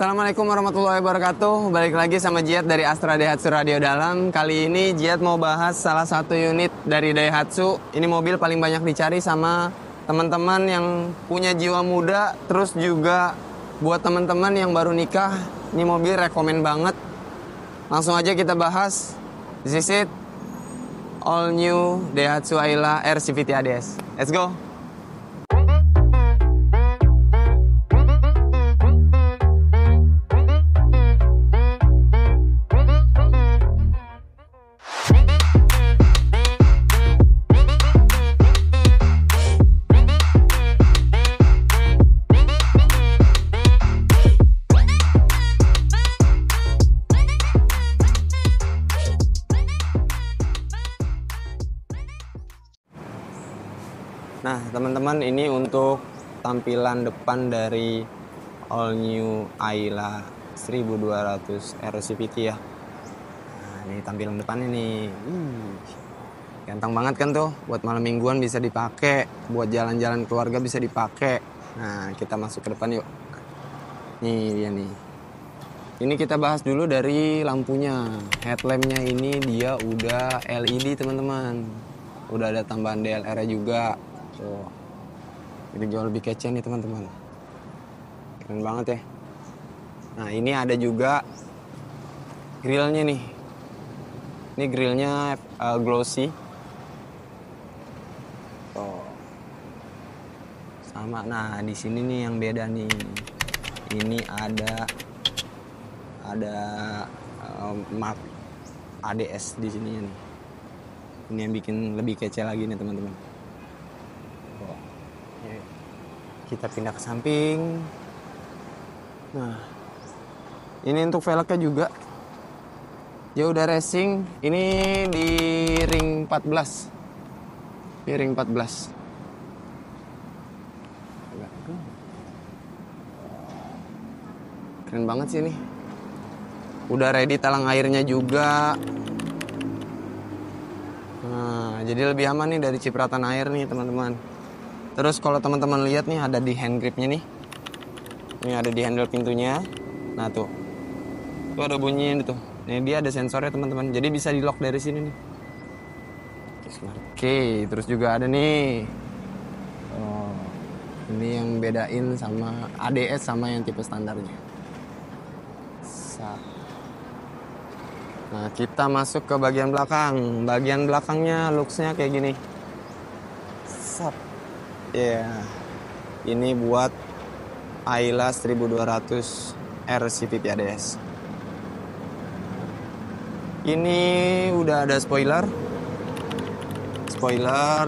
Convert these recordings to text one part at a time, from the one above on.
Assalamualaikum warahmatullahi wabarakatuh. Balik lagi sama Jiat dari Astra Daihatsu Radio Dalam. Kali ini Jiat mau bahas salah satu unit dari Daihatsu. Ini mobil paling banyak dicari sama teman-teman yang punya jiwa muda. Terus juga buat teman-teman yang baru nikah, ini mobil rekomen banget. Langsung aja kita bahas. This is it. All new Daihatsu Ayla R CVT ADS. Let's go. Nah, teman-teman, ini untuk tampilan depan dari all new Ayla 1200 R CVT ya. Nah, ini tampilan depan ini. Ganteng banget kan tuh, buat malam mingguan bisa dipakai, buat jalan-jalan keluarga bisa dipakai. Nah, kita masuk ke depan yuk. Nih dia nih. Ini kita bahas dulu dari lampunya. Headlampnya ini dia udah LED teman-teman. Udah ada tambahan DLR juga. Tuh. Ini jauh lebih kece nih teman-teman. Keren banget ya. Nah, ini ada juga grillnya nih. Ini grillnya glossy. Tuh. Sama. Nah, di sini nih yang beda nih. Ini ada mark ADS di sini nih. Ini yang bikin lebih kece lagi nih teman-teman. Kita pindah ke samping. Nah, ini untuk velgnya juga dia udah racing. Ini di ring 14. Di ring 14. Keren banget sih ini. Udah ready talang airnya juga. Nah, jadi lebih aman nih dari cipratan air nih teman-teman. Terus kalau teman-teman lihat nih ada di hand gripnya nih. Ini ada di handle pintunya. Nah tuh. Tuh ada bunyinya tuh. Ini dia ada sensornya teman-teman. Jadi bisa di lock dari sini nih. Oke, terus juga ada nih. Oh, ini yang bedain sama ADS sama yang tipe standarnya. Nah, kita masuk ke bagian belakang. Bagian belakangnya looks-nya kayak gini. Ya, yeah. Ini buat Ayla 1200 R CVT ADS. Ini udah ada spoiler,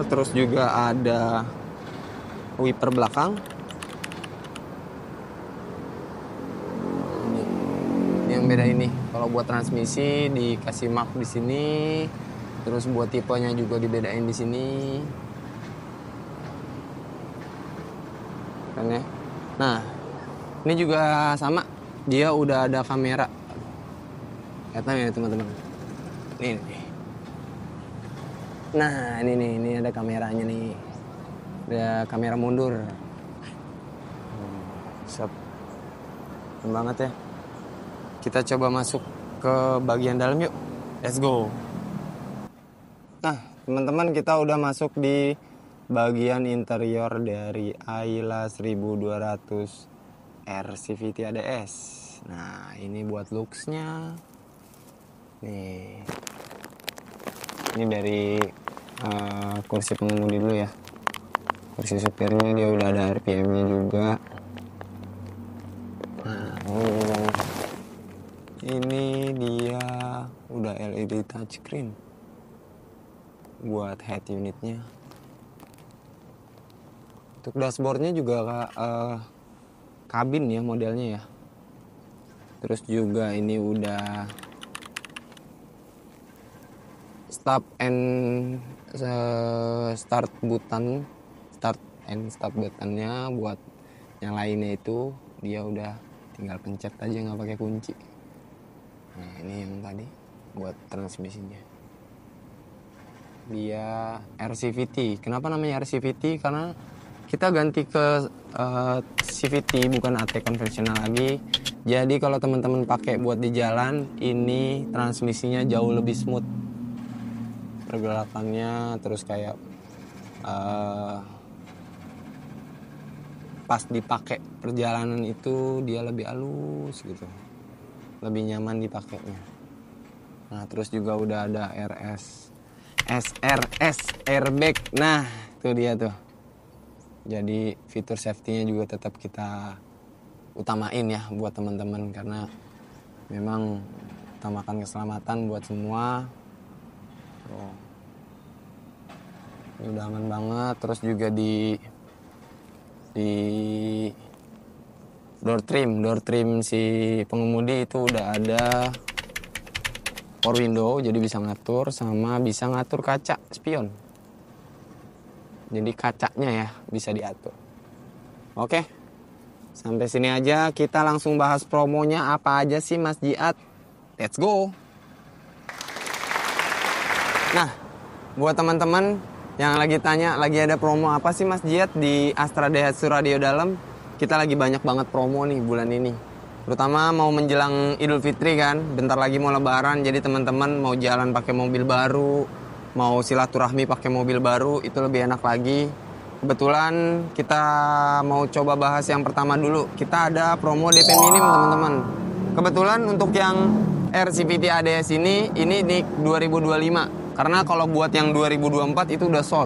terus juga ada wiper belakang. Ini yang beda ini. Kalau buat transmisi dikasih mark di sini, terus buat tipenya juga dibedain di sini. Ya. Nah, ini juga sama, dia udah ada kamera. Kelihatan ya teman-teman. Nih. Nah, ini ada kameranya nih. Ada kamera mundur. Keren banget ya. Kita coba masuk ke bagian dalam yuk. Let's go. Nah, teman-teman, kita udah masuk di bagian interior dari Ayla 1200 R CVT ADS. Nah, ini buat looks-nya. Nih. Ini dari kursi pengemudi dulu ya. Kursi supirnya dia udah ada RPM-nya juga. Nah, ini dia udah LED touchscreen buat head unitnya. Untuk dashboardnya juga kabin ya modelnya ya. Terus juga ini udah start and start buttonnya buat nyalainnya itu dia udah tinggal pencet aja nggak pakai kunci. Nah, ini yang tadi buat transmisinya. Dia RCVT. Kenapa namanya RCVT? Karena kita ganti ke CVT, bukan AT konvensional lagi. Jadi kalau teman-teman pakai buat di jalan, ini transmisinya jauh lebih smooth pergerakannya, terus kayak pas dipakai perjalanan itu dia lebih halus gitu, lebih nyaman dipakainya. Nah terus juga udah ada SRS airbag. Nah itu dia tuh, jadi fitur safety-nya juga tetap kita utamain ya buat teman-teman, karena memang utamakan keselamatan buat semua. Ini udah aman banget. Terus juga di door trim si pengemudi itu udah ada power window, jadi bisa ngatur, sama bisa ngatur kaca spion. Jadi kacanya ya bisa diatur. Oke, sampai sini aja. Kita langsung bahas promonya apa aja sih Mas Jiat. Let's go. Nah, buat teman-teman yang lagi tanya, lagi ada promo apa sih Mas Jiat di Astra Daihatsu Radio Dalam? Kita lagi banyak banget promo nih bulan ini. Terutama mau menjelang Idul Fitri kan, bentar lagi mau lebaran. Jadi teman-teman mau jalan pakai mobil baru, mau silaturahmi pakai mobil baru, itu lebih enak lagi. Kebetulan kita mau coba bahas yang pertama dulu. Kita ada promo DP minim teman-teman. Kebetulan untuk yang RCVT ADS ini di 2025. Karena kalau buat yang 2024 itu udah sold.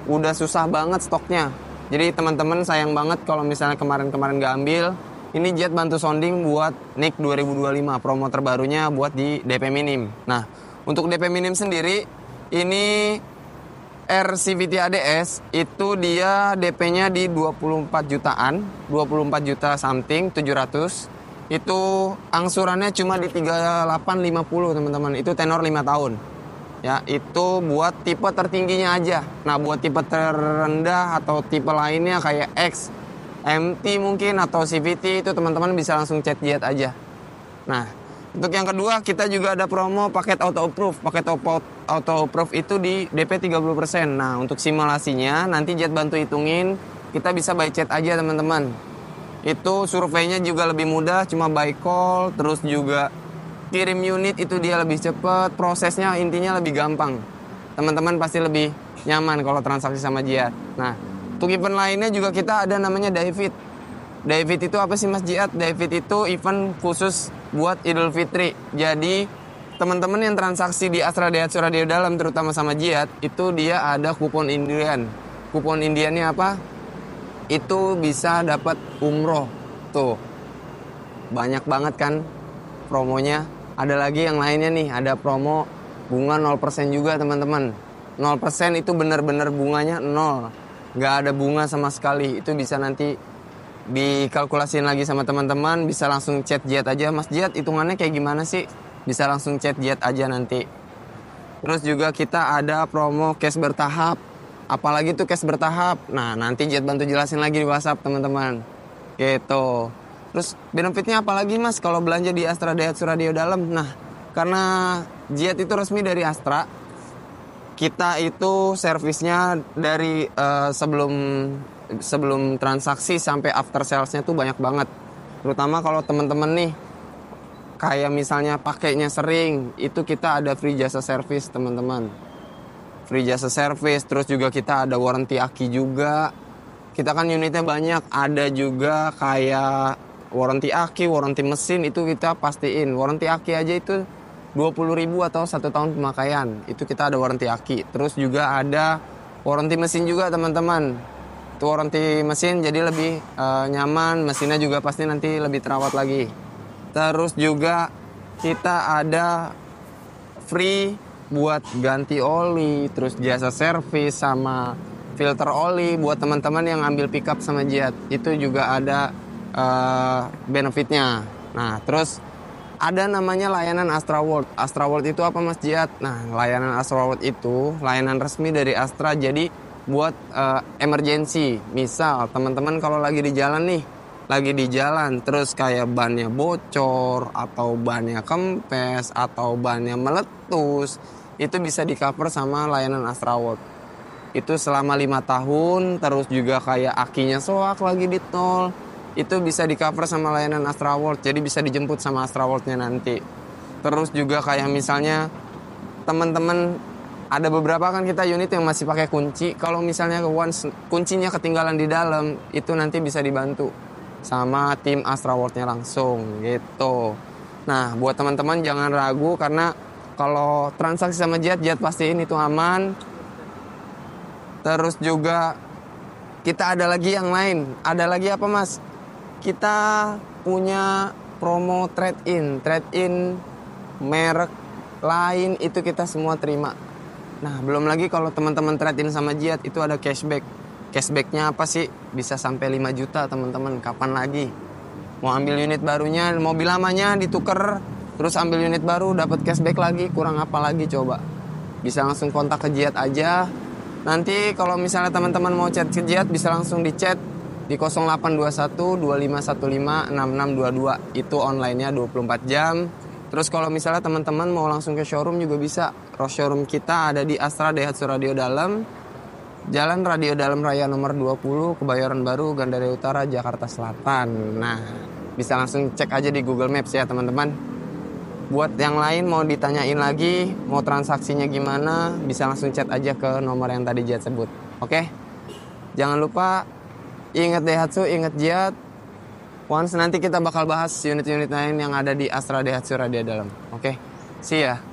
Udah susah banget stoknya. Jadi teman-teman sayang banget kalau misalnya kemarin-kemarin gak ambil. Ini Jet bantu sounding buat NIK 2025. Promo terbarunya buat di DP minim. Nah, untuk DP minim sendiri, ini RCVT ADS itu dia DP-nya di 24 jutaan. 24 juta something, 700. Itu angsurannya cuma di 3850 teman-teman. Itu tenor 5 tahun. Ya, itu buat tipe tertingginya aja. Nah, buat tipe terendah atau tipe lainnya kayak X, MT mungkin atau CVT itu teman-teman bisa langsung chat Jet aja. Nah, untuk yang kedua kita juga ada promo paket auto approve. Paket auto approve itu di DP 30%. Nah, untuk simulasinya nanti Jet bantu hitungin, kita bisa by chat aja teman-teman. Itu surveinya juga lebih mudah, cuma by call, terus juga kirim unit itu dia lebih cepat, prosesnya intinya lebih gampang. Teman-teman pasti lebih nyaman kalau transaksi sama Jiat. Nah, untuk event lainnya juga kita ada namanya David. David itu apa sih Mas Jiat? David itu event khusus buat Idul Fitri. Jadi teman-teman yang transaksi di Astra Daihatsu Radio Dalam terutama sama Jiat, itu dia ada kupon Indian. Kupon Indiannya apa? Itu bisa dapat umroh. Tuh. Banyak banget kan promonya. Ada lagi yang lainnya nih, ada promo bunga 0% juga teman-teman. 0% itu benar-benar bunganya 0. Nggak ada bunga sama sekali. Itu bisa nanti dikalkulasiin lagi sama teman-teman. Bisa langsung chat Jet aja. Mas Jet, hitungannya kayak gimana sih? Bisa langsung chat Jet aja nanti. Terus juga kita ada promo cash bertahap. Apalagi tuh cash bertahap. Nah, nanti Jet bantu jelasin lagi di WhatsApp teman-teman. Gitu. Terus benefitnya apa lagi Mas kalau belanja di Astra Daihatsu Radio Dalam? Nah, karena Jet itu resmi dari Astra, kita itu servisnya dari sebelum transaksi sampai after salesnya tuh banyak banget. Terutama kalau teman-teman nih, kayak misalnya pakainya sering, itu kita ada free jasa service teman-teman. Free jasa service, terus juga kita ada warranty aki juga. Kita kan unitnya banyak, ada juga kayak warranty aki, warranty mesin itu kita pastiin. Warranty aki aja itu 20.000 atau 1 tahun pemakaian. Itu kita ada warranty aki. Terus juga ada warranty mesin juga teman-teman. Itu warranty mesin jadi lebih nyaman. Mesinnya juga pasti nanti lebih terawat lagi. Terus juga kita ada free buat ganti oli. Terus jasa servis sama filter oli buat teman-teman yang ambil pickup sama Jet. Itu juga ada benefitnya. Nah, terus ada namanya layanan Astra World. Astra World itu apa Mas Jiat? Nah, layanan Astra World itu layanan resmi dari Astra. Jadi buat emergency. Misal teman-teman kalau lagi di jalan terus kayak bannya bocor atau bannya kempes atau bannya meletus, itu bisa di cover sama layanan Astra World. itu selama 5 tahun. Terus juga kayak akinya soak lagi di tol, itu bisa di cover sama layanan Astra World, jadi bisa dijemput sama Astra World-nya nanti. Terus juga kayak misalnya teman-teman, ada beberapa kan kita unit yang masih pakai kunci. Kalau misalnya once kuncinya ketinggalan di dalam, itu nanti bisa dibantu sama tim Astra World-nya langsung gitu. Nah, buat teman-teman jangan ragu, karena kalau transaksi sama Jet pastiin itu aman. Terus juga kita ada lagi yang lain. Ada lagi apa, Mas? Kita punya promo trade-in merek lain, itu kita semua terima. Nah, belum lagi kalau teman-teman trade-in sama Jet itu ada cashback. Cashbacknya apa sih? Bisa sampai 5 juta teman-teman. Kapan lagi? Mau ambil unit barunya, mobil lamanya ditukar, terus ambil unit baru dapat cashback lagi, kurang apa lagi coba? Bisa langsung kontak ke Jet aja. Nanti kalau misalnya teman-teman mau chat ke Jet, bisa langsung di chat di 0821 2515 6622. Itu online-nya 24 jam. Terus kalau misalnya teman-teman mau langsung ke showroom juga bisa. Showroom kita ada di Astra Daihatsu Radio Dalam, Jalan Radio Dalam Raya nomor 20, Kebayoran Baru, Gandaria Utara, Jakarta Selatan. Nah, bisa langsung cek aja di Google Maps ya teman-teman. Buat yang lain mau ditanyain lagi, mau transaksinya gimana, bisa langsung chat aja ke nomor yang tadi Jet sebut. Oke? Jangan lupa ingat Daihatsu, ingat Jet. Once nanti kita bakal bahas unit-unit lain yang ada di Astra Daihatsu Radio Dalam. Oke? See ya.